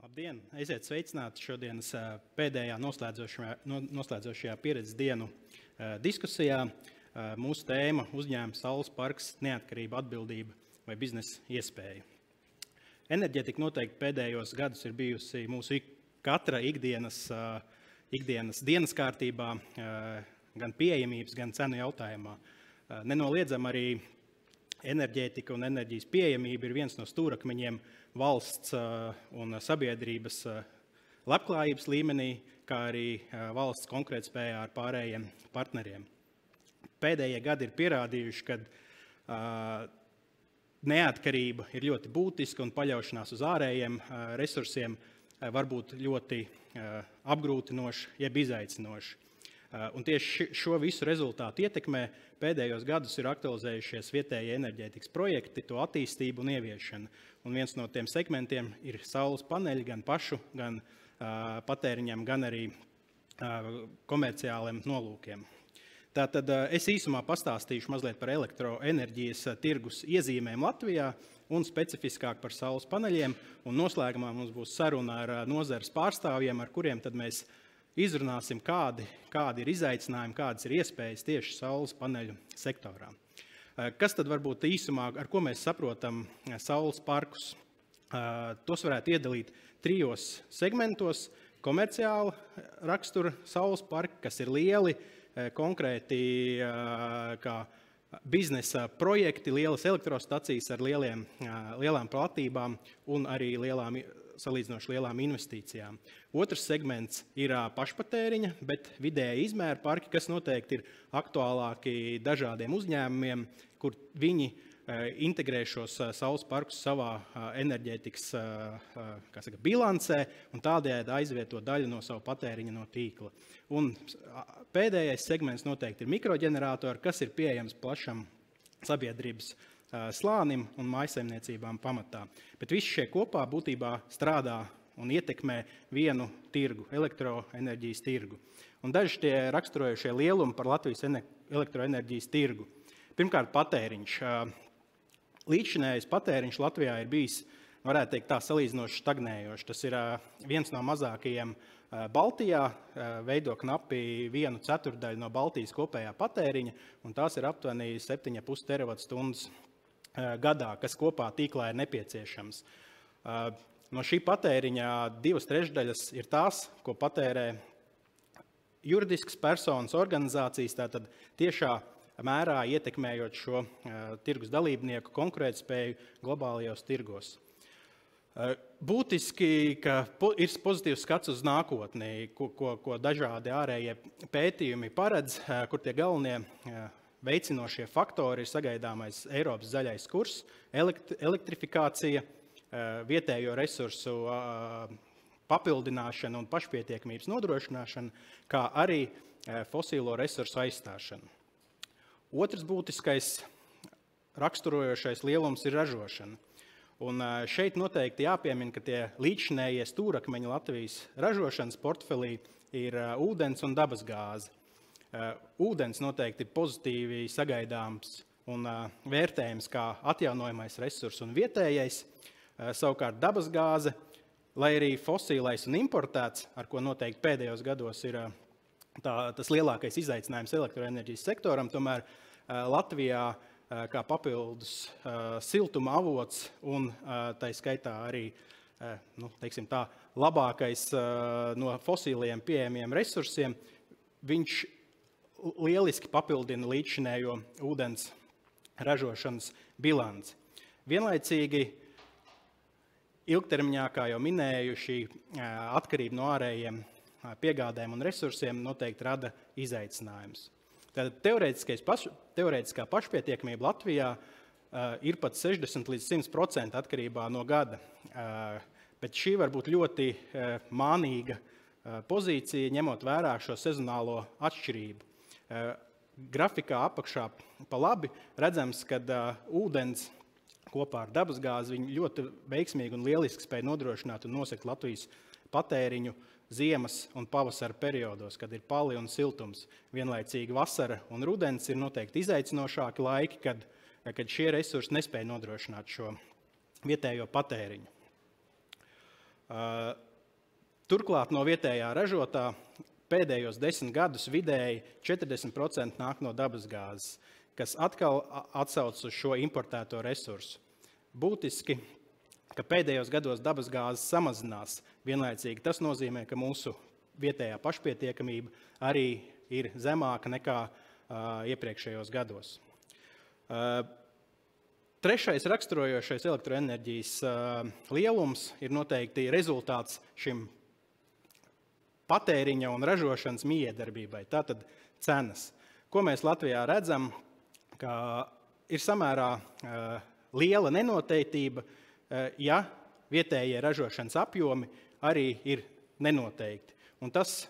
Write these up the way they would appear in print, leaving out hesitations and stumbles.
Labdien! Esiet sveicināti šodienas pēdējā noslēdzošajā pieredzes dienu diskusijā. Mūsu tēma - uzņēmums, saules parks, neatkarība, atbildība vai biznesa iespēja. Enerģētika noteikti pēdējos gadus ir bijusi mūsu katra ikdienas dienas kārtībā, gan pieejamības, gan cenu jautājumā. Nenoliedzam arī enerģētika un enerģijas pieejamība ir viens no stūrakmeņiem valsts un sabiedrības labklājības līmenī, kā arī valsts konkurētspējā ar pārējiem partneriem. Pēdējie gadi ir pierādījuši, ka neatkarība ir ļoti būtiska un paļaušanās uz ārējiem resursiem var būt ļoti apgrūtinoša, jeb izaicinoša. Un tieši šo visu rezultātu ietekmē pēdējos gadus ir aktualizējušies vietējie enerģētikas projekti, to attīstību un ieviešana. Un viens no tiem segmentiem ir saules paneļi gan pašu, gan patēriņam, gan arī komerciāliem nolūkiem. Tātad es īsumā pastāstīšu mazliet par elektroenerģijas tirgus iezīmēm Latvijā un specifiskāk par saules paneļiem. Un noslēgumā mums būs saruna ar nozares pārstāvjiem, ar kuriem tad mēs izrunāsim, kādi ir izaicinājumi, kādas ir iespējas tieši saules paneļu sektorā. Kas tad varbūt īsumā, ar ko mēs saprotam saules parkus? Tos varētu iedalīt trijos segmentos. Komerciāla rakstura saules parki, kas ir lieli, konkrēti kā biznesa projekti, lielas elektrostacijas ar lielām platībām un arī salīdzinoši lielām investīcijām. Otrs segments ir pašpatēriņa, bet vidēja izmēra parki, kas noteikti ir aktuālāki dažādiem uzņēmumiem, kur viņi integrē šos saules parkus savā enerģētikas bilancē un tādējādi aizvieto daļu no savu patēriņa no tīkla. Un pēdējais segments noteikti ir mikroģeneratori, kas ir pieejams plašam sabiedrības slānim un mājsaimniecībām pamatā. Bet visi šie kopā būtībā strādā un ietekmē vienu tirgu, elektroenerģijas tirgu. Un daži tie raksturojušie lielumi par Latvijas elektroenerģijas tirgu. Pirmkārt, patēriņš. Līdzšinējais patēriņš Latvijā ir bijis, varētu teikt, tā salīdzinoši stagnējošs. Tas ir viens no mazākajiem Baltijā, veido knapi 1/4 no Baltijas kopējā patēriņa, un tās ir aptuveni 7,5 terawatstundas gadā, kas kopā tīklā ir nepieciešams. No šī patēriņa 2/3 ir tās, ko patērē juridiskas personas, organizācijas, tātad tiešā mērā ietekmējot šo tirgus dalībnieku konkurētspēju globālajos tirgos. Būtiski, ka ir pozitīvs skats uz nākotni, ko dažādi ārējie pētījumi paredz, kur tie galvenie veicinošie faktori ir sagaidāmais Eiropas zaļais kurs, elektrifikācija, vietējo resursu papildināšana un pašpietiekamības nodrošināšana, kā arī fosīlo resursu aizstāšana. Otrs būtiskais raksturojošais lielums ir ražošana. Un šeit noteikti jāpiemina, ka tie līdzšinējie stūrakmeņi Latvijas ražošanas portfelī ir ūdens un dabasgāze. Ūdens noteikti ir pozitīvi sagaidāms un vērtējams kā atjaunojamais resurs un vietējais. Savukārt dabasgāze, lai arī fosīlais un importēts, ar ko noteikti pēdējos gados ir tas lielākais izaicinājums elektroenerģijas sektoram, tomēr Latvijā kā papildus siltuma avots un tai skaitā arī teiksim tā, labākais no fosīliem pieejamiem resursiem, viņš lieliski papildina līdzšinējo ūdens ražošanas bilanci. Vienlaicīgi ilgtermiņā, kā jau minēju, šī atkarība no ārējiem piegādēm un resursiem noteikti rada izaicinājums. Tātad teorētiskā pašpietiekamība Latvijā ir pat 60 līdz 100% atkarībā no gada, bet šī var būt ļoti mānīga pozīcija, ņemot vērā šo sezonālo atšķirību. Grafikā apakšā pa labi redzams, ka ūdens kopā ar dabasgāzi viņi ļoti veiksmīgi un lieliski spēja nodrošināt un nosegt Latvijas patēriņu ziemas un pavasara periodos, kad ir pali un siltums. Vienlaicīgi vasara un rudens ir noteikti izaicinošāki laiki, kad šie resursi nespēja nodrošināt šo vietējo patēriņu. Turklāt no vietējā ražotā pēdējos 10 gadus vidēji 40% nāk no dabasgāzes, kas atkal atsauc uz šo importēto resursu. Būtiski, ka pēdējos gados dabasgāzes samazinās vienlaicīgi. Tas nozīmē, ka mūsu vietējā pašpietiekamība arī ir zemāka nekā iepriekšējos gados. Trešais raksturojošais elektroenerģijas lielums ir noteikti rezultāts šim patēriņa un ražošanas mijiedarbībai, tātad cenas. Ko mēs Latvijā redzam, ka ir samērā liela nenoteiktība, ja vietējie ražošanas apjomi arī ir nenoteikti. Un tas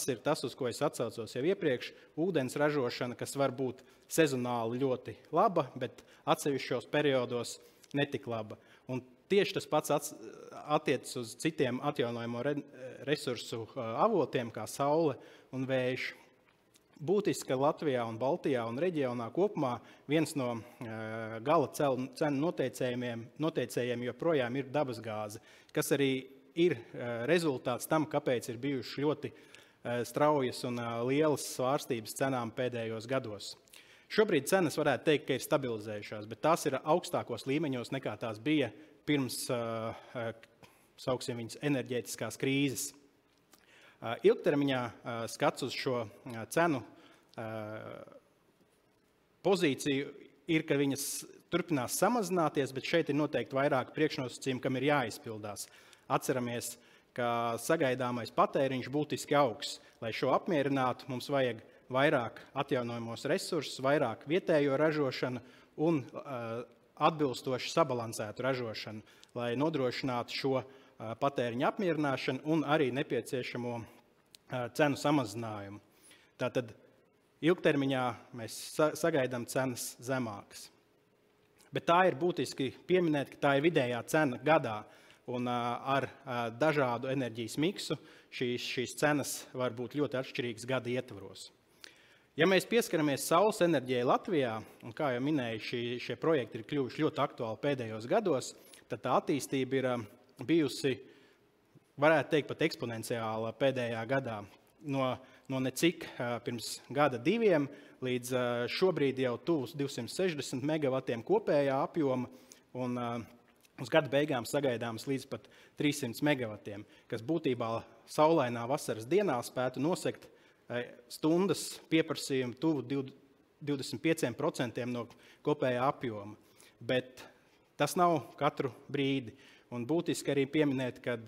ir tas, uz ko es atsaucos jau iepriekš, ūdens ražošana, kas var būt sezonāli ļoti laba, bet atsevišķos periodos netik laba. Un tieši tas pats attiecas uz citiem atjaunojamo resursu avotiem, kā saule un vējš. Būtiski, ka Latvijā un Baltijā un reģionā kopumā viens no gala cenu noteicējiem joprojām ir dabasgāze, kas arī ir rezultāts tam, kāpēc ir bijušas ļoti straujas un lielas svārstības cenām pēdējos gados. Šobrīd cenas varētu teikt, ka ir stabilizējušās, bet tās ir augstākos līmeņos nekā tās bija pirms, sauksim viņas, enerģētiskās krīzes. Ilgtermiņā skats uz šo cenu pozīciju ir, ka viņas turpinās samazināties, bet šeit ir noteikti vairāk priekšnosacījumi, kam ir jāizpildās. Atceramies, ka sagaidāmais patēriņš būtiski augs. Lai šo apmierinātu, mums vajag vairāk atjaunojamos resursus, vairāk vietējo ražošanu un atbilstoši sabalansētu ražošanu, lai nodrošinātu šo patēriņa apmierināšanu un arī nepieciešamo cenu samazinājumu. Tātad ilgtermiņā mēs sagaidām cenas zemākas. Bet tā ir būtiski pieminēt, ka tā ir vidējā cena gadā. Un ar dažādu enerģijas miksu šīs cenas var būt ļoti atšķirīgas gada ietvaros. Ja mēs pieskaramies saules enerģijai Latvijā, un kā jau minēju, šie projekti ir kļuvuši ļoti aktuāli pēdējos gados, tad tā attīstība ir bijusi, varētu teikt, pat eksponenciāla pēdējā gadā. No necik pirms gada 2 līdz šobrīd jau tuvs 260 megavatiem kopējā apjoma, un uz gada beigām sagaidāms līdz pat 300 megavatiem, kas būtībā saulainā vasaras dienā spētu nosegt stundas pieprasījumu tuvu 25% no kopējā apjoma. Bet tas nav katru brīdi. Un būtiski arī pieminēt, ka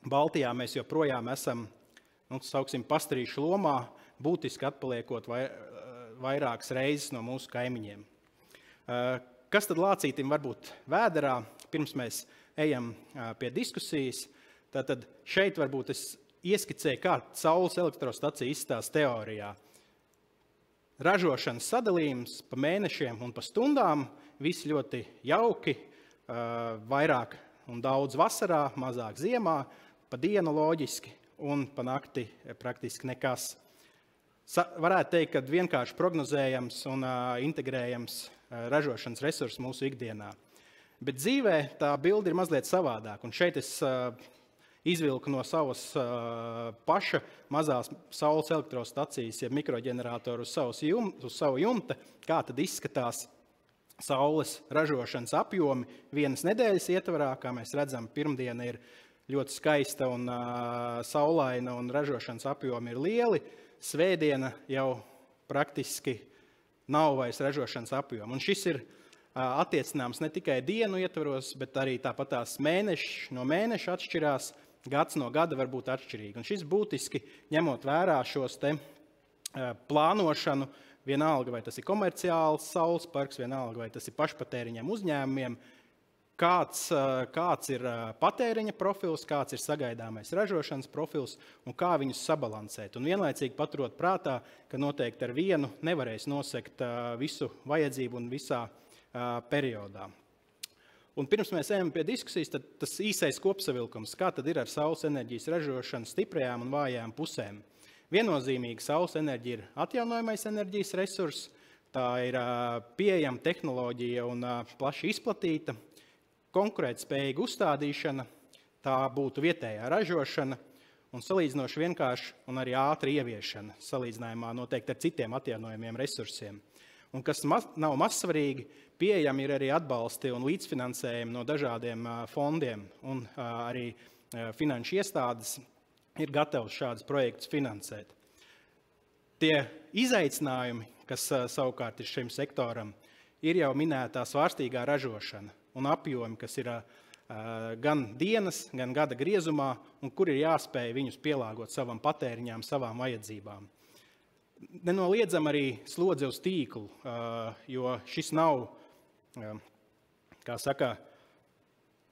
Baltijā mēs joprojām esam, sauksim, pastarīšu lomā, būtiski atpaliekot vairākas reizes no mūsu kaimiņiem. Kas tad lācītim var būt vēderā, pirms mēs ejam pie diskusijas? Tātad šeit varbūt es ieskicēju, kā saules elektrostacija izstāsta teorijā. Ražošanas sadalījums pa mēnešiem un pa stundām, visi ļoti jauki, vairāk un daudz vasarā, mazāk ziemā, pa dienu loģiski un pa nakti praktiski nekas. Varētu teikt, ka vienkārši prognozējams un integrējams ražošanas resursi mūsu ikdienā. Bet dzīvē tā bilde ir mazliet savādāk. Un šeit es izvilku no savas paša mazās saules elektrostacijas, ja mikroģeneratoru uz savu jumta, kā tad izskatās saules ražošanas apjomi vienas nedēļas ietvarā. Kā mēs redzam, pirmdiena ir ļoti skaista un saulaina un ražošanas apjomi ir lieli. Svētdiena jau praktiski nav vairs ražošanas apjoma. Un šis ir attiecināms ne tikai dienu ietvaros, bet arī tāpat tās mēneši no mēneša atšķirās, gads no gada var būt atšķirīgi. Un šis būtiski ņemot vērā šos te plānošanu, vienalga vai tas ir komerciāls saules parks, vienalga vai tas ir pašpatēriņiem uzņēmumiem, kāds ir patēriņa profils, kāds ir sagaidāmais ražošanas profils un kā viņus sabalansēt. Un vienlaicīgi paturot prātā, ka noteikti ar vienu nevarēs nosegt visu vajadzību un visā periodā. Un pirms mēs ejam pie diskusijas, tad tas īsais kopsavilkums, kā tad ir ar saules enerģijas ražošanu stiprajām un vājām pusēm. Viennozīmīgi saules enerģija ir atjaunojamais enerģijas resurss, tā ir pieejama tehnoloģija un plaši izplatīta, konkurētspējīga uzstādīšana, tā būtu vietējā ražošana un salīdzinoši vienkārši un arī ātri ieviešana salīdzinājumā noteikti ar citiem atjaunojumiem resursiem. Un kas nav mazsvarīgi, pieejami ir arī atbalsti un līdzfinansējumi no dažādiem fondiem, un arī finanšu iestādes ir gatavas šādus projektus finansēt. Tie izaicinājumi, kas savukārt ir šim sektoram, ir jau minētā svārstīgā ražošana un apjomi, kas ir gan dienas, gan gada griezumā, un kur ir jāspēj viņus pielāgot savam patēriņām, savām vajadzībām. Nenoliedzam arī slodze uz tīklu, jo šis nav, kā saka,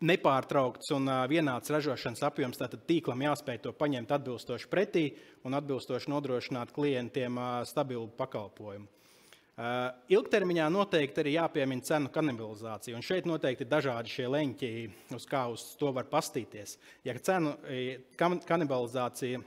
nepārtraukts un vienāds ražošanas apjoms, tātad tīklam jāspēj to paņemt atbilstoši pretī un atbilstoši nodrošināt klientiem stabilu pakalpojumu. Ilgtermiņā noteikti arī jāpiemina cenu kanibalizācija, un šeit noteikti ir dažādi šie leņķi, uz kā uz to var pastīties. Ja cenu kanibalizācija,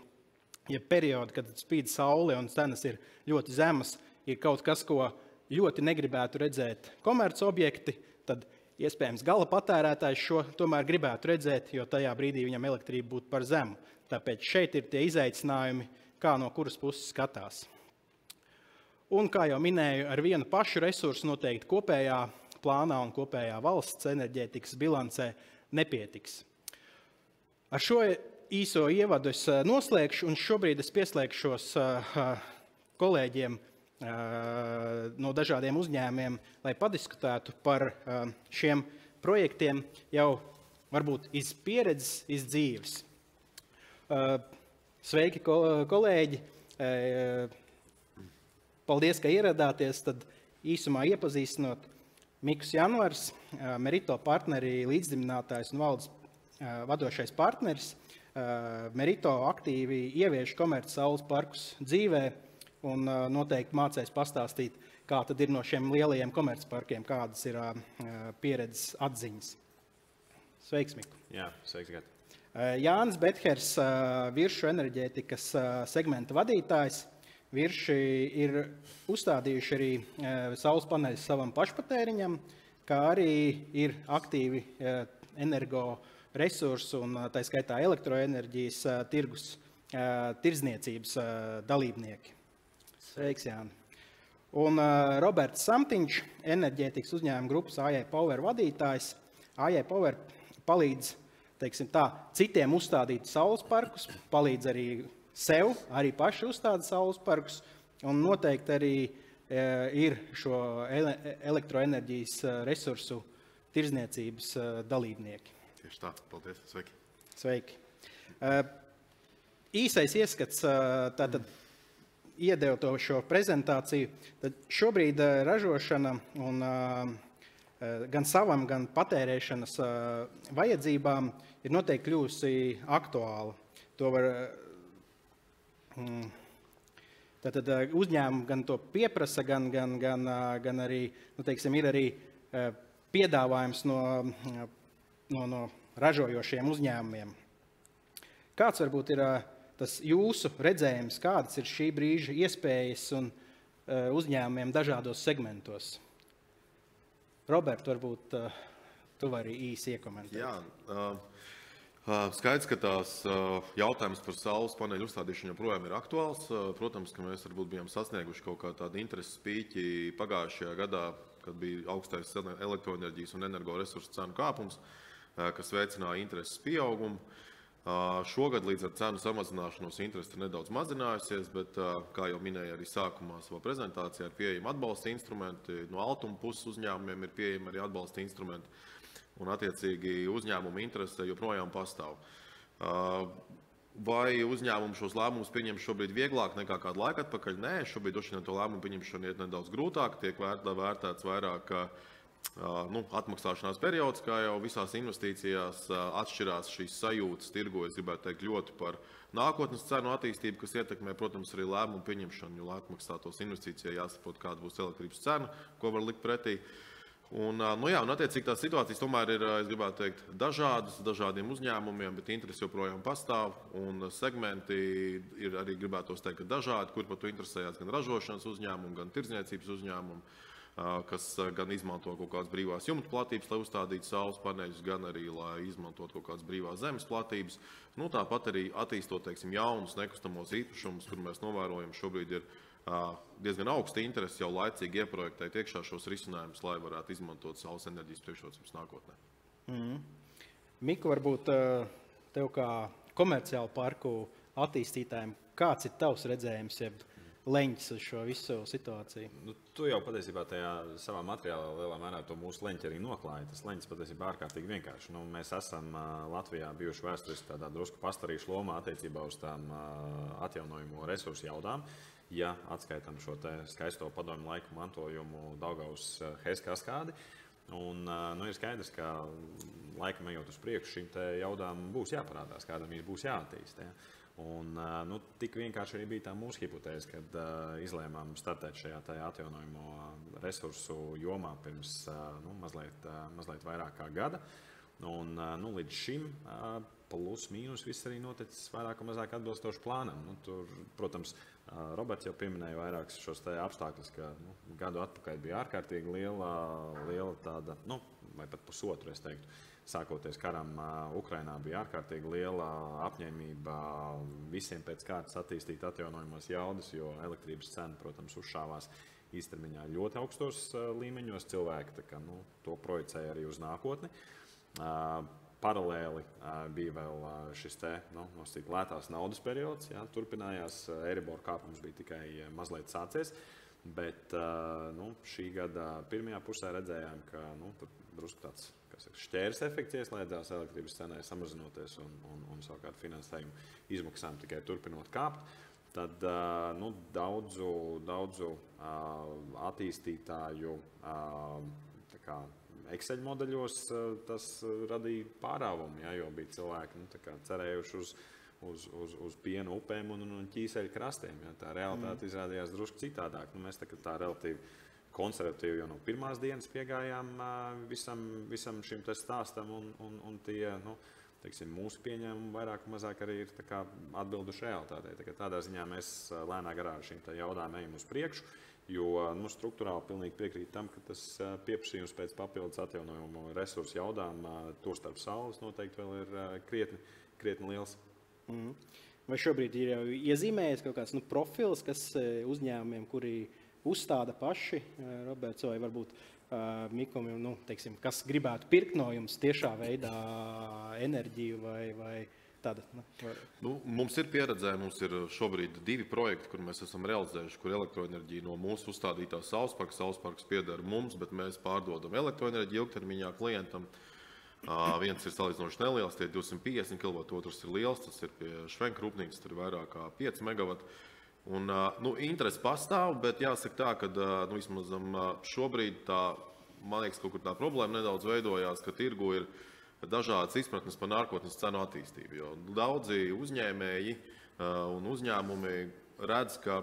ja periodi, kad spīd saule un cenas ir ļoti zemas, ir kaut kas, ko ļoti negribētu redzēt komerc objekti, tad iespējams gala patērētājs šo tomēr gribētu redzēt, jo tajā brīdī viņam elektrība būtu par zemu. Tāpēc šeit ir tie izaicinājumi, kā no kuras puses skatās. Un, kā jau minēju, ar vienu pašu resursu noteikti kopējā plānā un kopējā valsts enerģētikas bilancē nepietiks. Ar šo īso ievadu es noslēgšu, un šobrīd es pieslēgšos kolēģiem no dažādiem uzņēmumiem, lai padiskutētu par šiem projektiem jau varbūt iz pieredzes, iz dzīves. Sveiki, kolēģi! Paldies, ka ieradāties. Tad īsumā iepazīstinot Mikus Janvars, Merito partneri līdzdibinātājs un valdes vadošais partneris. Merito aktīvi ievieš komerc saules parkus dzīvē un noteikti mācēs pastāstīt, kā tad ir no šiem lielajiem komercparkiem, kādas ir pieredzes atziņas. Sveiks, Miku. Jā, sveiks, Gat. Jānis Bethers, Viršu enerģētikas segmenta vadītājs. Virši ir uzstādījuši arī saules paneļus savam pašpatēriņam, kā arī ir aktīvi energo resursu un tā skaitā elektroenerģijas tirgus tirdzniecības dalībnieki. Sveiks, Jāni. Un Roberts Samtiņš, enerģētikas uzņēmuma grupas AJ Power vadītājs. AJ Power palīdz, teiksim tā, citiem uzstādīt saules parkus, palīdz arī sev, arī paši uzstāda saules parkus, un noteikti arī ir šo elektroenerģijas resursu tirdzniecības dalībnieki. Tieši tā, paldies, sveiki. Sveiki. Īsais ieskats, tātad iedevu to šo prezentāciju, tad šobrīd ražošana un gan savam, gan patērēšanas vajadzībām ir noteikti kļūsi aktuāla. To var Tātad uzņēmumi gan to pieprasa, gan arī, teiksim, ir arī piedāvājums no ražojošiem uzņēmumiem. Kāds varbūt ir tas jūsu redzējums, kādas ir šī brīža iespējas un uzņēmumiem dažādos segmentos? Robert, varbūt tu vari īsi iekomentēt. Jā, skaidrs, ka tās jautājums par saules paneļu uzstādīšanu joprojām ir aktuāls. Protams, ka mēs varbūt bijām sasnieguši kaut kā tādu intereses pīķi pagājušajā gadā, kad bija augstais elektroenerģijas un energoresursu cenu kāpums, kas veicināja intereses pieaugumu. Šogad līdz ar cenu samazināšanos interese ir nedaudz mazinājusies, bet, kā jau minēja arī sākumā savā prezentācijā, ir pieejami atbalsta instrumenti. No Altuma puses uzņēmumiem ir pieejami arī atbalsta instrumenti. Un, attiecīgi, uzņēmuma interese joprojām pastāv. Vai uzņēmumi šos lēmumus pieņem šobrīd vieglāk nekā kādu laiku atpakaļ? Nē, šobrīd došana to lēmumu pieņemšana iet nedaudz grūtāk, tiek vērtēts vairāk atmaksāšanās periods, kā jau visās investīcijās atšķirās šīs sajūtas tirgo, es gribētu teikt, ļoti par nākotnes cenu attīstību, kas ietekmē, protams, arī lēmumu pieņemšanu, jo, lai atmaksātos investīcijā, jāsaprot, kāda būs elektrības cena, ko var likt pretī. Un attiecīgi tās situācijas tomēr ir, es gribētu teikt, dažādas, dažādiem uzņēmumiem, bet interesi joprojām pastāv, un segmenti ir arī, gribētos teikt, dažādi, kur par to interesējās gan ražošanas uzņēmumi, gan tirdzniecības uzņēmumi. kas gan izmanto kaut kādas brīvās jumta platības, lai uzstādītu saules paneļus, gan arī, lai izmantot kaut kādas brīvās zemes platības. Nu, tāpat arī attīstot, teiksim, jaunus nekustamos īpašumus, kur mēs novērojam šobrīd ir diezgan augsta interese jau laicīgi ieprojektēt iekšā šos risinājumus, lai varētu izmantot saules enerģijas priekšrocības nākotnē. Miku, varbūt tev kā komerciālu parku attīstītājiem, kāds ir tavs redzējums, jeb leņķis uz šo visu situāciju? Nu, tu jau patiesībā tajā savā materiālā lielā mērā to mūsu leņķi arī noklāja. Tas leņķis patiesībā ārkārtīgi vienkārši. Nu, mēs esam Latvijā bijuši vēsturiski tādā drusku pastarīšu lomā attiecībā uz tām atjaunojamo resursu jaudām. Ja atskaitam šo te skaisto padomju laiku mantojumu Daugavas Hes kaskādi. Un, ir skaidrs, ka laikam ejot uz priekšu šīm te jaudām būs jāparādās, kādam viņas būs jāattīst. Ja? Un, tik vienkārši arī bija tā mūsu hipotēze, kad izlēmām startēt šajā atjaunojamo resursu jomā pirms mazliet vairāk kā gada. Un, līdz šim plus mīnus viss arī noticis vairāk un mazāk atbilstoši plānam. Tur, protams, Roberts jau pieminēja vairākus šos apstākļus, ka gadu atpakaļ bija ārkārtīgi liela tāda, vai pat pusotru, es teiktu, sākoties karam Ukrainā bija ārkārtīgi liela apņēmība visiem pēc kārtas attīstīt atjaunojumos jaudas, jo elektrības cena, protams, uzšāvās īstermiņā ļoti augstos līmeņos. Cilvēki to projicēja arī uz nākotni. Paralēli bija vēl šis lētās naudas periods, ja, turpinājās, Eiribor kāpums bija tikai mazliet sācies, bet šī gada pirmajā pusē redzējām, ka drusku tāds šķērs efekts ieslēdzās elektrības cenai samazinoties un savukārt finansējumu izmaksām tikai turpinot kāpt. Tad daudzu attīstītāju Excel modeļos tas radīja pārāvumu, ja, jo bija cilvēki cerējuši uz piena upēm un ķīseļu krastiem. Ja. Tā realitāte izrādījās drusku citādāk. Mēs tā relatīvi konservatīvi jau no pirmās dienas piegājām visam šim te stāstam un tie, mūsu pieņēmumi vairāk un mazāk arī ir atbilduši realitātei. Tādā ziņā mēs lēnā garā ar šīm jaudām ejam uz priekšu. Jo struktūrāli pilnīgi piekrīt tam, ka tas pieprasījums pēc papildus atjaunojumu resursu jaudām tostarp saules noteikti vēl ir krietni liels. Vai šobrīd ir jau iezīmējies kaut kāds profils, kas uzņēmumiem, kuri uzstāda paši, Roberts, vai varbūt Mikum, kas gribētu pirkt no jums tiešā veidā enerģiju vai tāda? Mums ir pieredzē, mums ir šobrīd 2 projekti, kur mēs esam realizējuši, kur elektroenerģija no mūsu uzstādītā saules parks pieder mums, bet mēs pārdodam elektroenerģiju ilgtermiņā klientam. Viens ir salīdzinoši neliels, tie 250 kW, otrs ir liels, tas ir pie Švenka rūpnīcas, tur ir vairāk kā 5 MW. Un, interesi pastāv, bet jāsaka tā, ka vismaz šobrīd man liekas, kaut kur tā problēma nedaudz veidojās, ka tirgu ir dažādas izpratnes par nākotnes cenu attīstību. Jo daudzi uzņēmēji un uzņēmumi redz, ka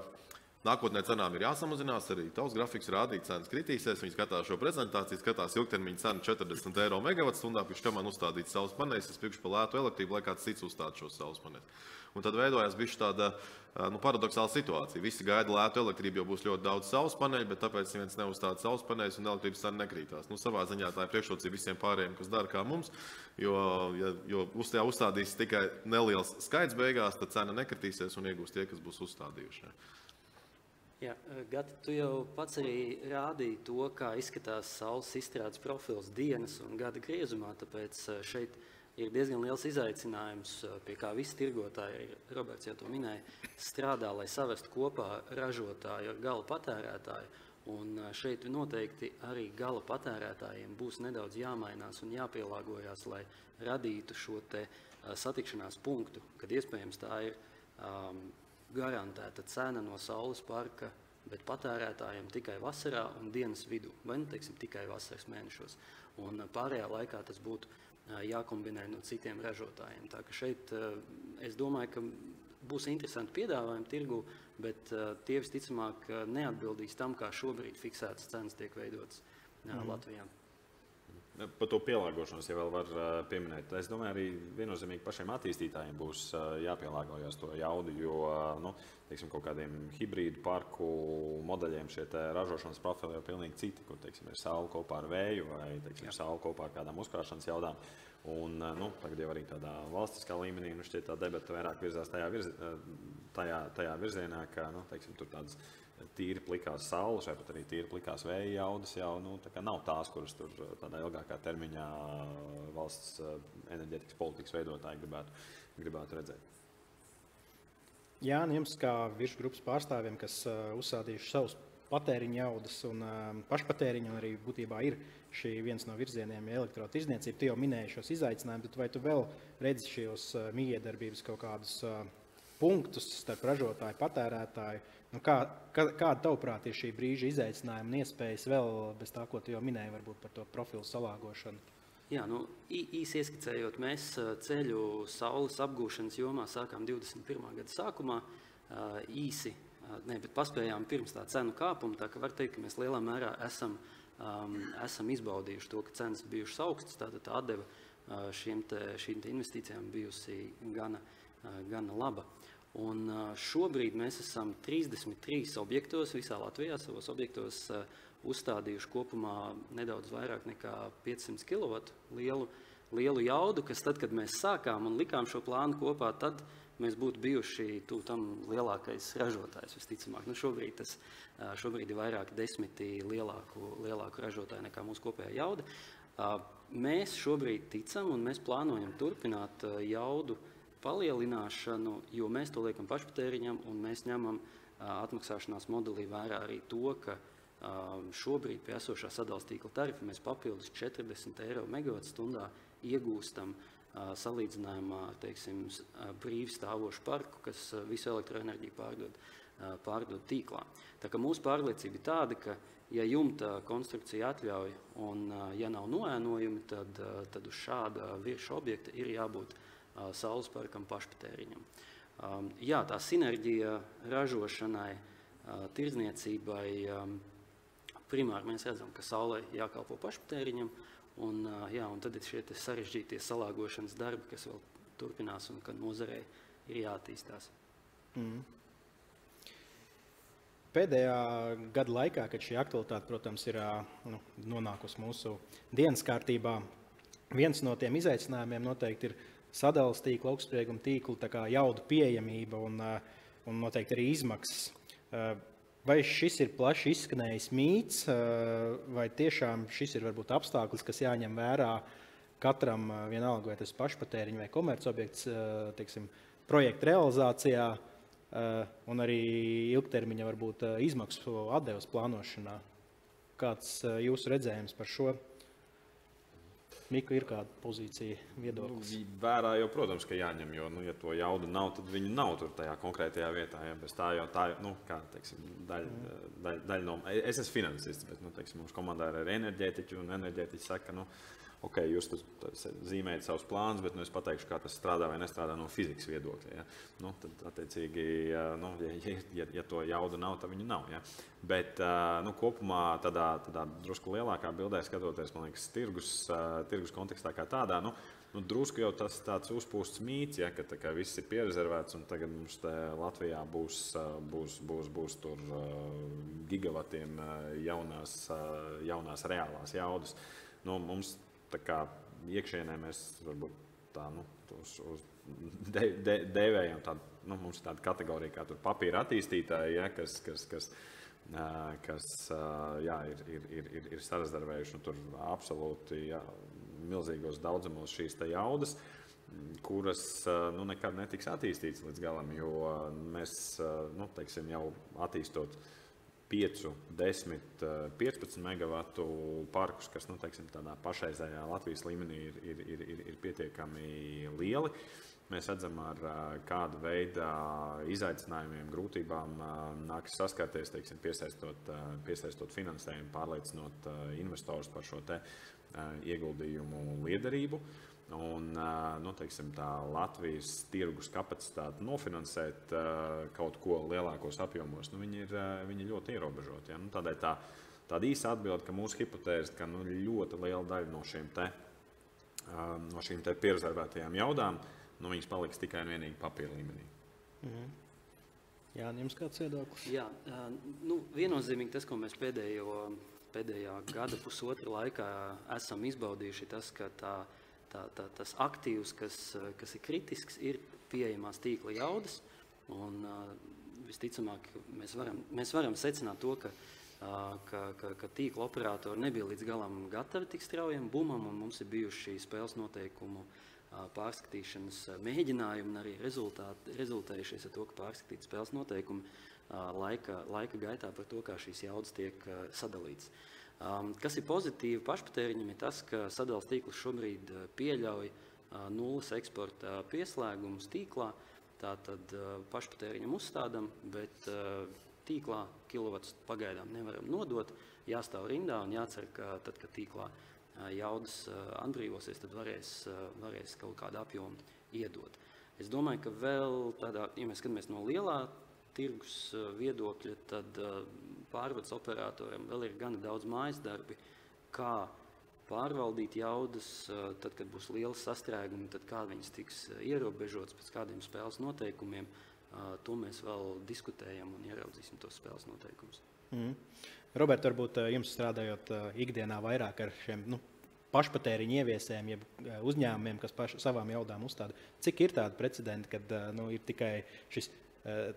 nākotnē cenām ir jāsamazinās, arī tavs grafiks rādīt, cenas kritīsies, viņi skatās šo prezentāciju, skatās ilgtermiņa cenu 40 eiro megawatstundā, pirms kam man uzstādīt saules paneļus, es pirkšu par lētu elektrību, lai kāds cits uzstāda šos saules paneļus. Un tad veidojās bišķi tāda paradoxāla situācija. Visi gaida lētu elektrību, jo būs ļoti daudz saules paneļu, bet tāpēc viens neuzstāda saules paneļus un elektrības cena nekrītās. Savā ziņā tā ir priekšrocība visiem pārējiem, kas dara kā mums, jo uzstādīs tikai neliels skaits beigās, tad cena nekritīsies un iegūs tie, kas būs uzstādījuši. Jā, Gati, tu jau pats arī rādīji to, kā izskatās saules izstrādes profils dienas un gada griezumā, tāpēc šeit ir diezgan liels izaicinājums, pie kā visi tirgotāji, Roberts jau to minēja, strādā, lai savestu kopā ražotāju ar gala patērētāju. Un šeit noteikti arī gala patērētājiem būs nedaudz jāmainās un jāpielāgojās, lai radītu šo te satikšanās punktu, kad iespējams tā ir garantēta cena no saules parka, bet patērētājiem tikai vasarā un dienas vidū, vai tikai vasaras mēnešos. Un pārējā laikā tas būtu jākombinē no citiem ražotājiem. Tā ka šeit es domāju, ka būs interesanti piedāvājumi tirgu, bet tie visticamāk neatbildīs tam, kā šobrīd fiksētas cenas tiek veidotas Latvijā. Par to pielāgošanos, ja vēl var pieminēt. Es domāju, arī viennozīmīgi pašiem attīstītājiem būs jāpielāgojas to jaudu, jo teiksim, kaut kādiem hibrīdu parku modeļiem šie ražošanas profili ir pilnīgi citi, kur teiksim, ir saule kopā ar vēju vai teiksim, saule kopā ar kādām uzkrāšanas jaudām. Un tagad jau arī tādā valstiskā līmenī šķiet tā debata vairāk virzās tajā virzienā, ka teiksim, tur tādas tīri plikās saules, vai pat arī tīri plikās vēja jaudas jau nav tās, kuras tur tādā ilgākā termiņā valsts enerģētikas politikas veidotāji gribētu redzēt. Jāni, jums kā virsgrupas pārstāvjiem, kas uzsādījuši savus patēriņa jaudas un pašpatēriņu, un arī būtībā ir šī viens no virzieniem elektrotirdzniecība. Tu jau minēji šos izaicinājumus, bet vai tu vēl redzi šos mijiedarbības kaut kādus punktus starp ražotāju, patērētāju? Kāda tavuprāt ir šī brīža izaicinājuma un iespējas vēl bez tā, ko tu jau minēji, varbūt par to profilu salāgošanu? Jā, īsi ieskicējot, mēs ceļu saules apgūšanas jomā sākām 21. gada sākumā. Bet paspējām pirms tā cenu kāpuma, tā ka var teikt, ka mēs lielā mērā esam izbaudījuši to, ka cenas bijušas augstas, tātad atdeva šīm investīcijām bijusi gana laba. Un šobrīd mēs esam 33 objektos visā Latvijā, savos objektos uzstādījuši kopumā nedaudz vairāk nekā 500 kW lielu jaudu, kas tad, kad mēs sākām un likām šo plānu kopā, tad mēs būtu bijuši tam lielākais ražotājs, visticamāk. Šobrīd ir vairāk desmiti lielāku ražotāju nekā mūsu kopējā jauda. Mēs šobrīd ticam un mēs plānojam turpināt jaudu palielināšanu, jo mēs to liekam pašpatēriņam un mēs ņemam atmaksāšanās modelī vērā arī to, ka šobrīd pie esošā sadales tīkla tarifa mēs papildus 40 eiro megawatstundā iegūstam salīdzinājumā ar, teiksim, brīvi stāvošu parku, kas visu elektroenerģiju pārdod tīklā. Tā kā mūsu pārliecība ir tāda, ka ja jumta konstrukcija atļauj un ja nav noēnojumi, tad uz šāda virsma objekta ir jābūt saules parkam pašpatēriņam. Jā, tā sinerģija ražošanai, tirdzniecībai, primāri mēs redzam, ka saulē jākalpo pašpatēriņam, un tad ir šie sarežģītie salāgošanas darbi, kas vēl turpinās un ka nozarei ir jāattīstās. Pēdējā gada laikā, kad šī aktualitāte, protams, ir nonākusi mūsu dienas kārtībā, viens no tiem izaicinājumiem noteikti ir sadales tīkla, augstsprieguma tīkla, tā kā jaudu pieejamība un noteikti arī izmaksas. Vai šis ir plaši izskanējis mīts, vai tiešām šis ir varbūt apstākļus, kas jāņem vērā katram, vienalga, vai tas pašpatēriņa vai komercobjekts, teiksim, projekta realizācijā un arī ilgtermiņa varbūt izmaksu atdevas plānošanā? Kāds jūsu redzējums par šo? Mika, ir kāda pozīcija, viedoklis? Vērā jau, protams, ka jāņem, jo, ja to jaudu nav, tad viņu nav tur tajā konkrētajā vietā. Ja, bez tā jau tā, kā, teiksim, daļa no... Es esmu finansists, bet, teiksim, mums komandā ir enerģētiķi, un enerģētiķi saka, ok, jūs zīmējat savus plānus, bet es pateikšu, kā tas strādā vai nestrādā no fizikas viedokļa. Ja? Tad, attiecīgi, ja to jauda nav, tad viņu nav. Ja? Bet kopumā tādā drusku lielākā bildē skatoties, man liekas, tirgus kontekstā kā tādā, drusku jau tas tāds uzpūsts mīts, ja, ka viss ir pierezervēts un tagad mums Latvijā būs tur gigavatiem jaunās reālās jaudas. Mums tā kā iekšienē mēs varbūt tā, dēvējam tādu, mums ir tāda kategorija kā tur papīra attīstītāji, ja, kas ir sarezervējuši tur absolūti milzīgos daudzumos šīs te jaudas, kuras nekad netiks attīstītas līdz galam, jo mēs, teiksim, jau attīstot 5, 10, 15 megavatu parkus, kas, teiksim, tādā pašreizējā Latvijas līmenī ir pietiekami lieli. Mēs redzam, ar kādu veidu izaicinājumiem, grūtībām nākas saskarties, teiksim, piesaistot finansējumu, pārliecinot investorus par šo te ieguldījumu liederību. Un, teiksim, tā Latvijas tirgus kapacitāte nofinansēt kaut ko lielākos apjomos, viņi ir ļoti ierobežoti. Ja? Tādēļ tā tāda īsa atbilde, ka mūsu hipotēze, ka ļoti liela daļa no šīm te pierezervētajām jaudām, viņas paliks tikai un vienīgi papīra līmenī. Jā, jums kāds viedoklis? Jā, viennozīmīgi tas, ko mēs pēdējā gada pusotra laikā esam izbaudījuši, tas, ka tas aktīvs, kas ir kritisks, ir pieejamās tīkla jaudas. Un, visticamāk, mēs varam secināt to, ka tīkla operatori nebija līdz galam gatavi tik straujam bumam, un mums ir bijuši spēles noteikumu pārskatīšanas mēģinājumi un arī rezultējušies ar to, ka pārskatīt spēles noteikumi laika gaitā par to, kā šīs jaudas tiek sadalītas. Kas ir pozitīvi pašpatēriņam, ir tas, ka sadales tīkls šobrīd pieļauj nulles eksporta pieslēgumus tīklā, tātad pašpatēriņam uzstādam, bet tīklā kilovatus pagaidām nevaram nodot, jāstāv rindā un jācer, ka tad, kad tīklā jaudas atbrīvosies, tad varēs kaut kādu apjomu iedot. Es domāju, ka vēl tādā, ja mēs skatāmies no lielā tirgus viedokļa, tad pārvades operatoriem vēl ir gana daudz mājas darbi, kā pārvaldīt jaudas, tad, kad būs lielas sastrēgumi, tad kā viņas tiks ierobežotas pēc kādiem spēles noteikumiem, to mēs vēl diskutējam un ieraudzīsim tos spēles noteikumus. Robert, varbūt jums strādājot ikdienā vairāk ar šiem pašpatēriņu ieviesējiem, jeb uzņēmumiem, kas savām jaudām uzstāda. Cik ir tādi precedenti, kad ir tikai šis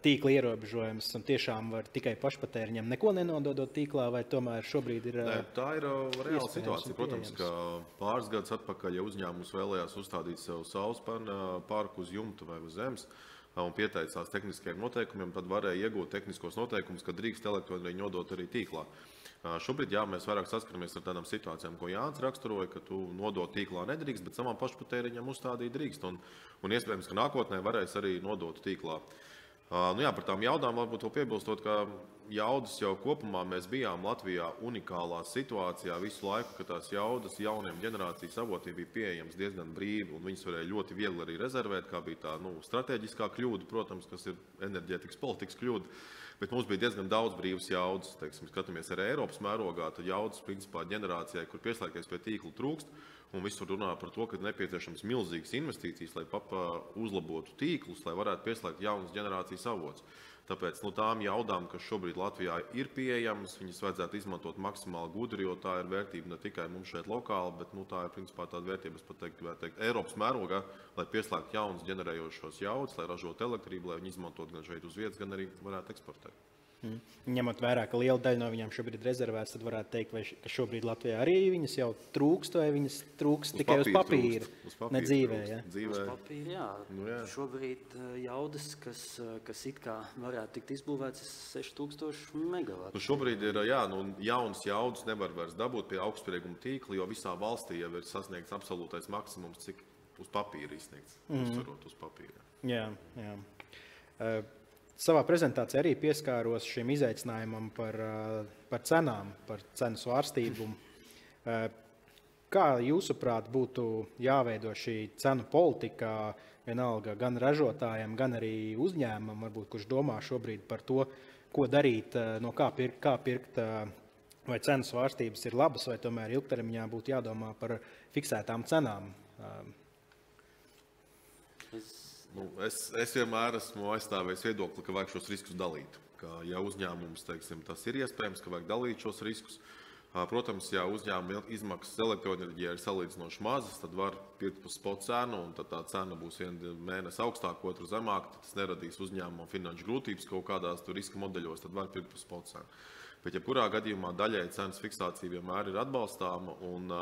tīkla ierobežojums un tiešām var tikai pašpatēriņam neko nenododot tīklā, vai tomēr šobrīd ir... Tā ir reāla situācija. Protams, ka pāris gadus atpakaļ, ja uzņēmums vēlējās uzstādīt sev saules parku uz jumta vai uz zemes, un pieteicās tehniskajiem noteikumiem, tad varēja iegūt tehniskos noteikumus, ka drīkst elektroenerģiju nodot arī tīklā. Šobrīd mēs vairāk saskaramies ar tādām situācijām, ko Jānis raksturoja, ka tu nodot tīklā nedrīkst, bet savam pašpatēriņam uzstādīt drīkst. Un iespējams, ka nākotnē varēs arī nodot tīklā. Par tām jaudām varbūt vēl piebilstot, ka jaudas jau kopumā mēs bijām Latvijā unikālā situācijā visu laiku, ka tās jaudas jauniem ģenerācijas avotiem bija pieejamas diezgan brīvi, un viņas varēja ļoti viegli arī rezervēt, kā bija tā strateģiskā kļūda, protams, kas ir enerģētikas politikas kļūda, bet mums bija diezgan daudz brīvas jaudas. Teiksim, skatāmies arī Eiropas mērogā, tad jaudas principā ģenerācijai, kur pieslēgties pie tīkla trūkst, un visur runā par to, ka nepieciešams milzīgas investīcijas, lai uzlabotu tīklus, lai varētu pieslēgt jaunas ģenerācijas avots. Tāpēc tām jaudām, kas šobrīd Latvijā ir pieejamas, viņas vajadzētu izmantot maksimāli gudri, jo tā ir vērtība ne tikai mums šeit lokāli, bet tā ir principā tāda vērtība, es pat teiktu, Eiropas mērogā, lai pieslēgtu jaunas ģenerējošos jaudas, lai ražotu elektrību, lai viņi izmantot gan šeit uz vietas, gan arī varētu eksportēt. Ņemot vērā, ka liela daļa no viņām šobrīd ir rezervētas, tad varētu teikt, ka šobrīd Latvijā arī viņas jau trūkst, vai viņas trūkst tikai uz papīra, ne dzīvē. Ja? Uz papīra, jā. Šobrīd jaudas, kas it kā varētu tikt izbūvētas 6000 megavatu. Šobrīd ir jaunas jaudas nevar vairs dabūt pie augstsprieguma tīkla, jo visā valstī jau ir sasniegts absolūtais maksimums, cik uz papīra izsniegts, uzsverot uz papīra. Jā. Savā prezentācijā arī pieskāros šim izaicinājumam par cenām, par cenu svārstīgumu. Kā jūsuprāt būtu jāveido šī cenu politika vienalga gan ražotājiem, gan arī uzņēmumam, varbūt, kurš domā šobrīd par to, ko darīt, no kā pirkt, vai cenu svārstības ir labas, vai tomēr ilgtermiņā būtu jādomā par fiksētām cenām? Es vienmēr esmu aizstāvējis viedokli, ka vajag šos riskus dalīt. Ka, ja uzņēmums, tas ir iespējams, ka vajag dalīt šos riskus. Protams, ja uzņēmuma izmaksas elektroenerģijā ir salīdzinoši mazas, tad var pirkt par spot cenu, un tad tā cena būs vienu mēnesi augstāka, otru zemāka, tad tas neradīs uzņēmumam finanšu grūtības kaut kādās riska modeļos, tad var pirkt par spot cenu. Bet jebkurā gadījumā daļēji cenas fiksācija vienmēr ir atbalstāma, un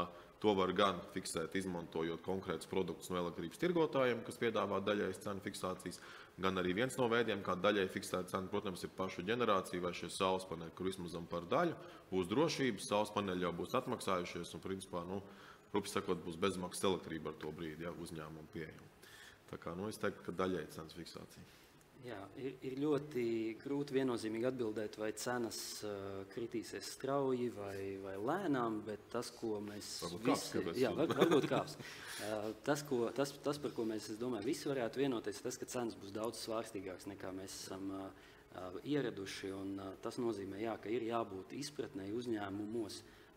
to var gan fiksēt, izmantojot konkrētus produktus no elektrības tirgotājiem, kas piedāvā daļējas cenu fiksācijas, gan arī viens no veidiem, kā daļēji fiksēt cenu, protams, ir pašu ģenerācija vai šie saules paneļi, kur izmazam par daļu, būs drošības, saules paneļi jau būs atmaksājušies, un principā, rupi sakot, būs bezmaksas elektrība ar to brīdi, ja uzņēmumu pieejam. Tā kā, es teiktu, ka daļēji cenas fiksācija. Jā, ir ļoti grūti viennozīmīgi atbildēt, vai cenas kritīsies strauji vai lēnām, bet tas, ko mēs varbūt kāps. Tas, par ko mēs, es domāju, visi varētu vienoties, tas, ka cenas būs daudz svārstīgākas nekā mēs esam ieraduši, un tas nozīmē, ka ir jābūt izpratnei uzņēmumos,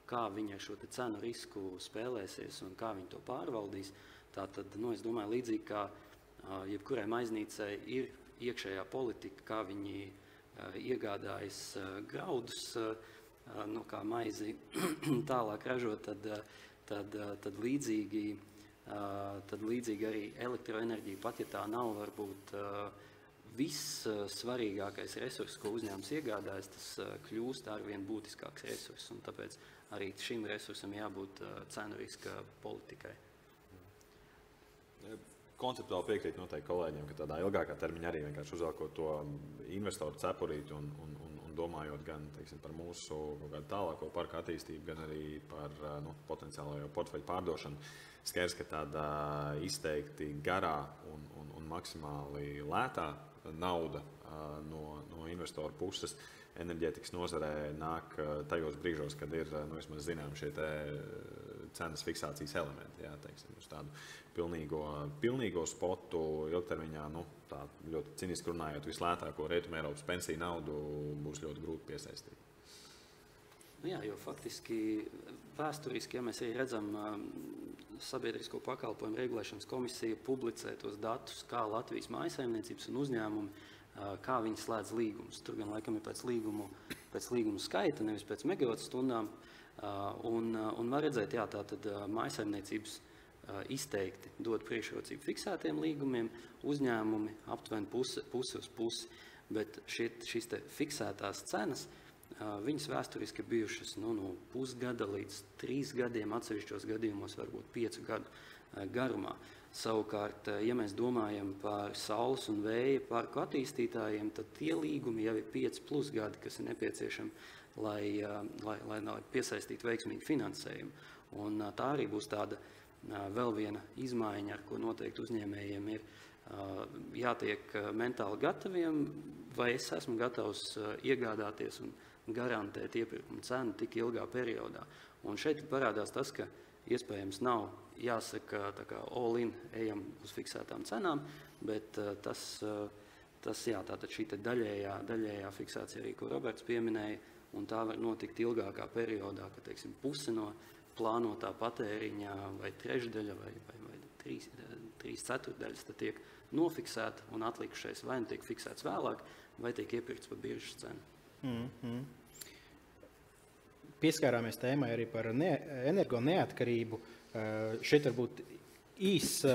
kā viņi ar šo cenu risku spēlēsies un kā viņi to pārvaldīs. Tātad, es domāju, līdzīgi kā jebkurai maiznīcai ir iekšējā politika, kā viņi iegādājas graudus, kā maizi tālāk ražot, tad līdzīgi arī elektroenerģija, pat ja tā nav varbūt vissvarīgākais resurs, ko uzņēmums iegādājas, tas kļūst arvien būtiskāks resurs, un tāpēc arī šim resursam jābūt cenu riska politikai. Konceptuāli piekrīt noteikti kolēģiem, ka tādā ilgākā termiņā arī vienkārši uzvelkot to investoru cepurīti un domājot gan par mūsu tālāko parku attīstību, gan arī par potenciālo portfeļu pārdošanu. Skaidrs, ka tāda izteikti garā un maksimāli lētā nauda no investoru puses enerģētikas nozarē nāk tajos brīžos, kad ir vismaz zinām šie cenas fiksācijas elementi. Uz tādu pilnīgo spotu ilgtermiņā, tā ļoti ciniski runājot, vislētāko Rietumē Eiropas pensiju naudu būs ļoti grūti piesaistīt. Jo faktiski vēsturiski, ja mēs arī redzam, Sabiedrisko pakalpojumu regulēšanas komisija publicē tos datus, kā Latvijas mājsaimniecības un uzņēmumi, kā viņi slēdz līgumus. Tur gan laikam ir pēc līgumu skaita, nevis pēc megawatu stundām. Un var redzēt, tātad mājsaimniecības izteikti dod priekšrocību fiksētiem līgumiem, uzņēmumi aptuveni pusi uz pusi, bet šīs te fiksētās cenas, viņas vēsturiski bijušas no pusgada līdz 3 gadiem, atsevišķos gadījumos varbūt 5 gadu garumā. Savukārt, ja mēs domājam par saules un vēja parku attīstītājiem, tad tie līgumi jau ir 5+ gadi, kas ir nepieciešami, lai piesaistītu veiksmīgu finansējumu. Un tā arī būs tāda vēl viena izmaiņa, ar ko noteikti uzņēmējiem ir jātiek mentāli gataviem, vai es esmu gatavs iegādāties un garantēt iepirkuma cenu tik ilgā periodā. Un šeit parādās tas, ka iespējams nav jāsaka all-in ejam uz fiksētām cenām, bet tātad šī daļējā fiksācija arī, ko Roberts pieminēja, un tā var notikt ilgākā periodā, ka, puse no plānotā patēriņā vai trešdaļa vai 3/4 tad tiek nofiksēta un atlikušais vai tiek fiksēts vēlāk, vai tiek iepirkts par biržas cenu. Pieskārāmies tēmai arī par energo neatkarību. Šeit varbūt īss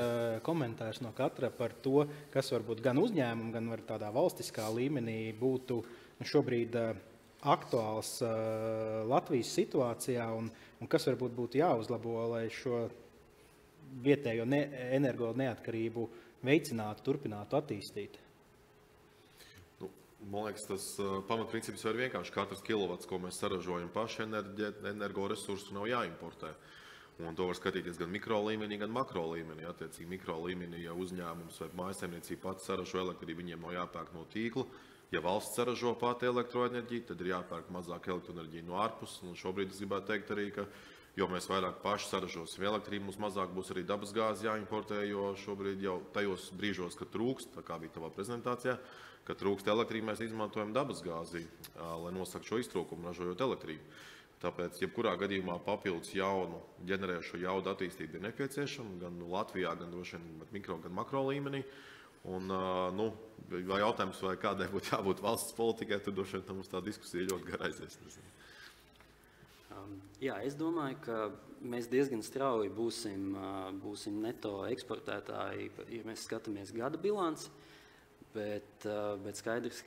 komentārs no katra par to, kas varbūt gan uzņēmumu, gan tādā valstiskā līmenī būtu šobrīd aktuāls Latvijas situācijā un kas varbūt būtu jāuzlabo, lai šo vietējo energo neatkarību veicinātu, turpinātu attīstīt. Man liekas, tas pamatprincips ir vienkārši katrs kilovats, ko mēs saražojam paši energoresursu, nav jāimportē. Un to var skatīties gan mikro līmenī, gan makro līmenī. Attiecīgi mikro līmenī, ja uzņēmums vai mājsaimniecība pats saražo elektrību, viņiem nav jāpērk no tīkla. Ja valsts saražo pati elektroenerģiju, tad ir jāpērk mazāk elektroenerģiju no ārpus. Un šobrīd es gribētu teikt arī, ka jo mēs vairāk paši saražosim elektrību, mums mazāk būs arī dabas gāzi jāimportē, jo šobrīd jau tajos brīžos, kad trūkst, tā kā bija tavā prezentācijā, kad trūkst elektrību, mēs izmantojam dabas gāzi, lai nosaktu šo iztrūkumu, ražojot elektrību. Tāpēc, jebkurā gadījumā papildus jaunu ģenerējušo jaudu attīstību ir nepieciešama gan Latvijā, gan droši vien mikro, gan makro līmenī. Un, vai jautājums, vai kādai būtu jābūt valsts politikai, tad droši vien mums tā diskusija ļoti gara aizies. Es domāju, ka mēs diezgan strauji būsim neto eksportētāji, ja mēs skatāmies gada bilanci, bet skaidrs,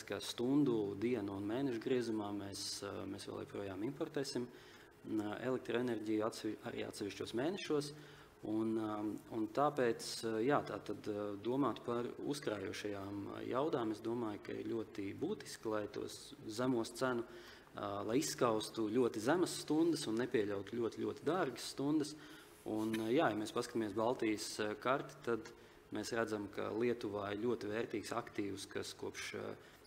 ka stundu, dienu un mēnešu griezumā mēs vēl joprojām importēsim elektroenerģiju arī atsevišķos mēnešos. Un tāpēc, tātad domāt par uzkrājošajām jaudām, es domāju, ka ir ļoti būtiski, lai tos zemos cenu, lai izskaustu ļoti zemas stundas un nepieļautu ļoti, ļoti dārgas stundas. Un, ja mēs paskatāmies Baltijas karti, tad mēs redzam, ka Lietuvā ir ļoti vērtīgs aktīvs, kas kopš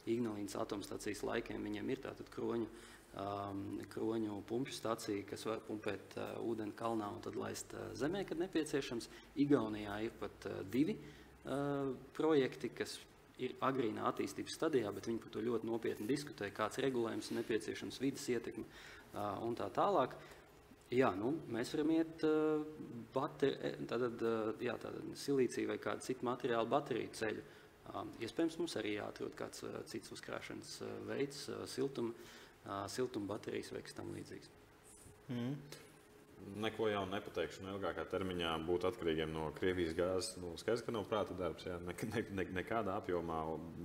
Ignalīnas atomstacijas laikiem viņiem ir tātad kroņu pumpju stacija, kas var pumpēt ūdeni kalnā un tad laist zemē, kad nepieciešams. Igaunijā ir pat 2 projekti, kas ir agrīnā attīstības stadijā, bet viņi par to ļoti nopietni diskutē, kāds regulējums ir nepieciešams, vidas ietekme un tā tālāk. Jā, mēs varam iet silīcija vai kādu citu materiālu bateriju ceļu. Iespējams, mums arī jāatrod kāds cits uzkrāšanas veids, siltuma baterijas vai kas tam līdzīgs. Neko jaunu nepateikšu, ilgākā termiņā būt atkarīgiem no Krievijas gāzes. Skaidrs, ka nav prāta darbs, jā, nekādā apjomā,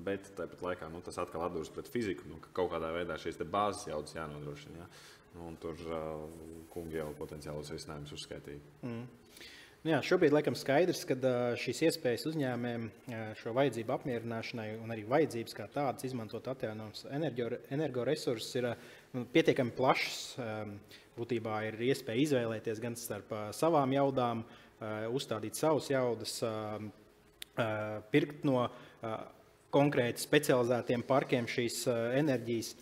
bet tāpat laikā tas atkal atduras pret fiziku, ka kaut kādā veidā šīs te bāzes jaudas jānodrošina. Jā. Un tur kungi jau potenciālus risinājumus uzskaitīja. Jā, šobrīd laikam skaidrs, ka šīs iespējas uzņēmējiem šo vajadzību apmierināšanai un arī vajadzības kā tādas izmantot atjaunojamos energoresursus ir pietiekami plašas. Būtībā ir iespēja izvēlēties gan starp savām jaudām, uzstādīt savus jaudas, pirkt no konkrēti specializētiem parkiem šīs enerģijas.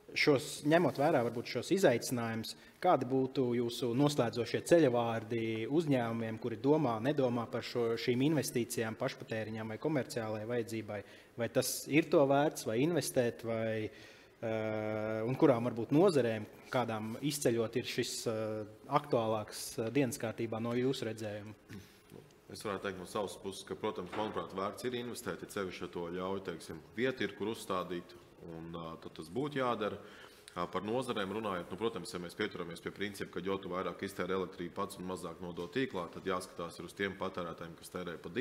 Ņemot vērā varbūt šos izaicinājumus, kādi būtu jūsu noslēdzošie ceļavārdi uzņēmumiem, kuri nedomā par šīm investīcijām, pašpatēriņām vai komerciālajai vajadzībai? Vai tas ir to vērts, vai investēt, un kurām varbūt nozarēm, kādām izceļot ir šis aktuālāks dienas kārtībā no jūsu redzējuma? Es varētu teikt no savas puses, ka, protams, manuprāt, vērts ir investēt, ja sevišķi to ļauj, vieta ir, kur uzstādīt. Un tad tas būtu jādara. Par nozarēm runājot, protams, ja mēs pieturamies pie principa, ka jo tu vairāk iztērē elektrību pats un mazāk nodod tīklā, tad jāskatās ir uz tiem patērētājiem, kas tērē pa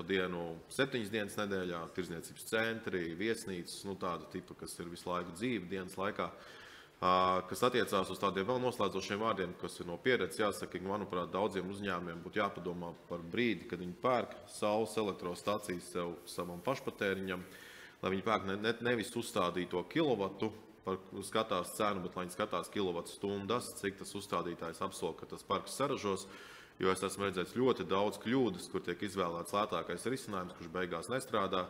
dienu 7 dienas nedēļā, tirdzniecības centri, viesnīcas, tāda tipa, kas ir visu laiku dzīve dienas laikā. Kas attiecās uz tādiem vēl noslēdzošiem vārdiem, kas ir no pieredzes, jāsaka, manuprāt, daudziem uzņēmumiem būtu jāpadomā par brīdi, kad viņi pērk saules elektrostacijas savam pašpatēriņam, lai viņi pērk nevis uzstādīto kilovatu par skatās cenu, bet lai viņi skatās kilovatu stundas, cik tas uzstādītājs apsola, ka tas parks saražos, jo es esmu redzējis ļoti daudz kļūdas, kur tiek izvēlēts lētākais risinājums, kurš beigās nestrādā,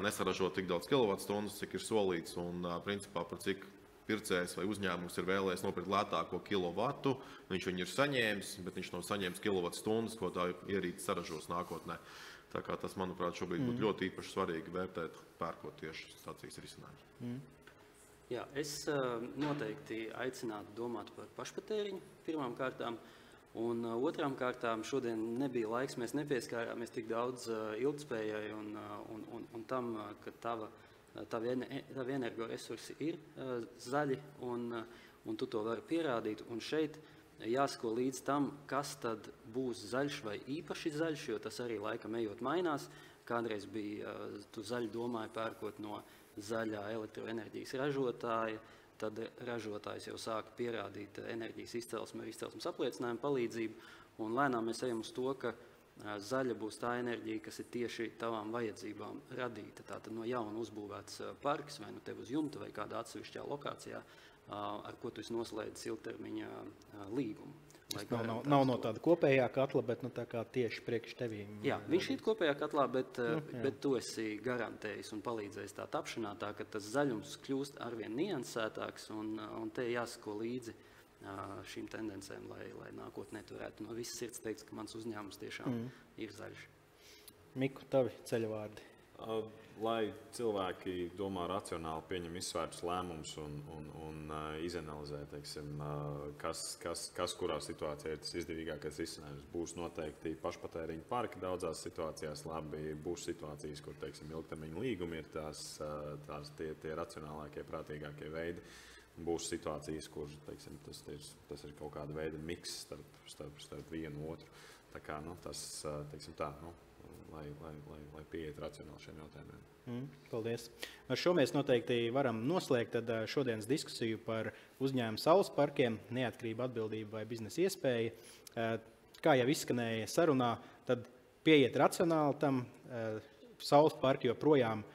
nesaražo tik daudz kilovatu stundas, cik ir solīts, un principā par cik pircējs vai uzņēmums ir vēlējies nopirkt lētāko kilovatu, viņš viņu ir saņēmis, bet viņš nav saņēmis kilovatu stundas, ko tā ierīce saražos nākotnē. Tā kā tas, manuprāt, šobrīd būtu ļoti īpaši svarīgi vērtēt, pērkot tieši stācijas risinājumus. Jā, es noteikti aicinātu domāt par pašpatēriņu pirmām kārtām, un otrām kārtām šodien nebija laiks, mēs nepieskārāmies tik daudz ilgtspējai un tam, ka tavi energoresursi ir zaļi, un tu to vari pierādīt, un šeit jāsako līdz tam, kas tad būs zaļš vai īpaši zaļš, jo tas arī laikam ejot mainās. Kādreiz bija, tu zaļi domāji pērkot no zaļā elektroenerģijas ražotāja, tad ražotājs jau sāka pierādīt enerģijas izcelsmi ar izcelsmes apliecinājumu palīdzību, un lēnām mēs ejam uz to, ka zaļa būs tā enerģija, kas ir tieši tavām vajadzībām radīta. Tātad no jauna uzbūvēts parks, vai nu tev uz jumta, vai kādā atsevišķā lokācijā, ar ko tu esi noslēdzis ilgtermiņa līgumu. Tas nav no tāda kopējā katla, bet tā kā tieši priekš tevīm. Jā, viņš ir kopējā katlā, bet tu esi garantējis un palīdzējis tā tapšanā, tā, ka tas zaļums kļūst arvien niansētāks, un te jāsako līdzi šīm tendencēm, lai nākotnē tu varētu no visas sirds teikt, ka mans uzņēmums tiešām ir zaļš. Miku, tavi ceļavārdi. Lai cilvēki domā racionāli, pieņem izsvērtus lēmumus un izanalizē, kas kurā situācijā ir tas izdevīgākais risinājums. Būs noteikti pašpatēriņa parki daudzās situācijās, labi, būs situācijas, kur ilgtermiņa līgumi ir tie racionālākie, prātīgākie veidi. Būs situācijas, kur tas ir kaut kāda veida miks starp vienu otru. Tā kā, lai pieiet racionāli šiem jautājumiem. Paldies. Ar šo mēs noteikti varam noslēgt šodienas diskusiju par uzņēmumu saules parkiem, neatkarību, atbildību vai biznesa iespēju. Kā jau izskanēja sarunā, tad pieiet racionāli tam. Saules parki joprojām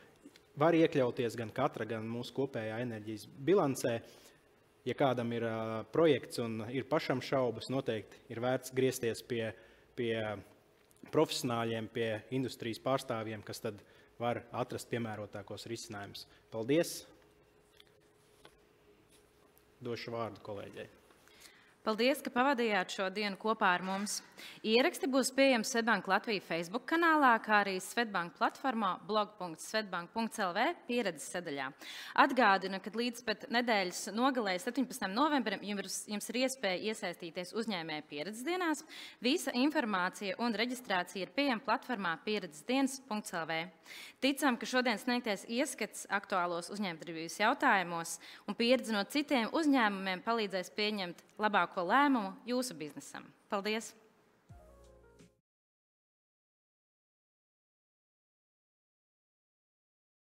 var iekļauties gan katra, gan mūsu kopējā enerģijas bilancē. Ja kādam ir projekts un ir pašam šaubas, noteikti ir vērts griezties pie profesionāļiem, pie industrijas pārstāvjiem, kas tad var atrast piemērotākos risinājumus. Paldies! Došu vārdu kolēģei. Paldies, ka pavadījāt šo dienu kopā ar mums. Ieraksti būs pieejami Swedbank Latvija Facebook kanālā, kā arī Swedbank platformā blog.swedbank.lv pieredzes sadaļā. Atgādinu, ka līdz pat nedēļas nogalē 17. novembrim jums ir iespēja iesaistīties uzņēmēju pieredzes dienās. Visa informācija un reģistrācija ir pieejama platformā pieredzesdienas.lv. Ticam, ka šodien sniegtais ieskats aktuālos uzņēmējdarbības jautājumos un pieredze no citiem uzņēmumiem palīdzēs pieņemt labāko lēmumu jūsu biznesam. Paldies!